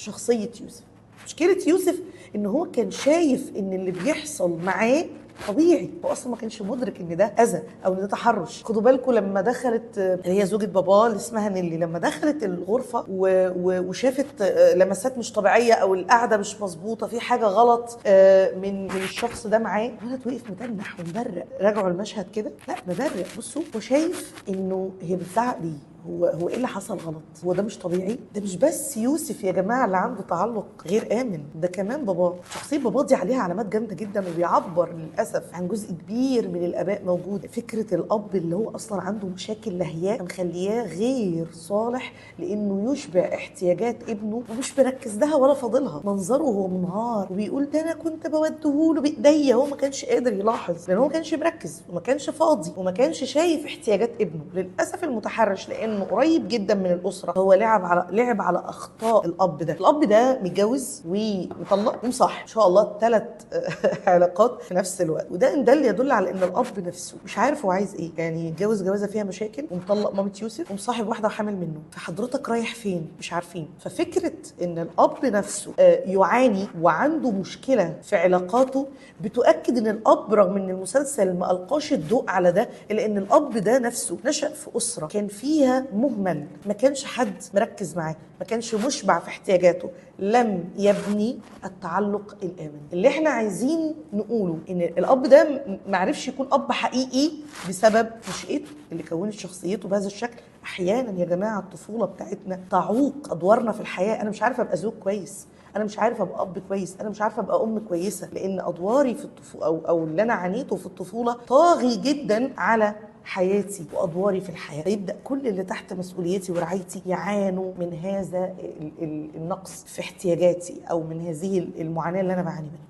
شخصية يوسف. مشكلة يوسف إن هو كان شايف إن اللي بيحصل معاه طبيعي، هو اصلا ما كانش مدرك ان ده اذى او ان ده تحرش. خدوا بالكم لما دخلت اللي هي زوجة باباه اللي اسمها نيلي، لما دخلت الغرفه وشافت لمسات مش طبيعيه او القعده مش مظبوطه، في حاجه غلط من الشخص ده معاه، الولد وقف متنح ومبرق. راجعوا المشهد كده، لا مبرق. بصوا هو شايف انه هي بتزعق ليه، هو ايه اللي حصل غلط؟ هو ده مش طبيعي؟ ده مش بس يوسف يا جماعه اللي عنده تعلق غير امن، ده كمان باباه. شخصيه باباه دي عليها علامات جامده جدا، وبيعبر للاسف عن جزء كبير من الاباء موجود. فكره الاب اللي هو اصلا عنده مشاكل لهياء مخلياه غير صالح لانه يشبع احتياجات ابنه، ومش مركز لها ولا فاضلها. منظره وهو منهار وبيقول ده انا كنت بوديهوله بايديا، هو ما كانش قادر يلاحظ لان هو ما كانش مركز وما كانش فاضي وما كانش شايف احتياجات ابنه. للاسف المتحرش لانه قريب جدا من الاسره، هو لعب على اخطاء الاب ده. الاب ده متجوز ومطلق ومصاحب، ان شاء الله 3 علاقات في نفس الوقت، وده ان دل يدل على ان الاب نفسه مش عارف هو عايز ايه. يعني اتجوز جوازه فيها مشاكل ومطلق مامة يوسف ومصاحب واحده وحامل منه، فحضرتك رايح فين؟ مش عارفين. ففكره ان الاب نفسه يعاني وعنده مشكله في علاقاته بتؤكد ان الاب، رغم ان المسلسل ما القاش الضوء على ده، الا ان الاب ده نفسه نشأ في اسره كان فيها مهمل، ما كانش حد مركز معاه، ما كانش مشبع في احتياجاته، لم يبني التعلق الآمن. اللي احنا عايزين نقوله ان الاب ده معرفش يكون اب حقيقي بسبب نشأته اللي كونت شخصيته بهذا الشكل. احيانا يا جماعه الطفوله بتاعتنا تعوق ادوارنا في الحياه. انا مش عارفه ابقى زوج كويس، انا مش عارفه ابقى اب كويس، انا مش عارفه ابقى ام كويسه، لان ادواري في الطفوله او اللي انا عانيته في الطفوله طاغي جدا على حياتي وادواري في الحياه. فيبدا كل اللي تحت مسؤوليتي ورعايتي يعانوا من هذا النقص في احتياجاتي او من هذه المعاناه اللي انا بعاني منها.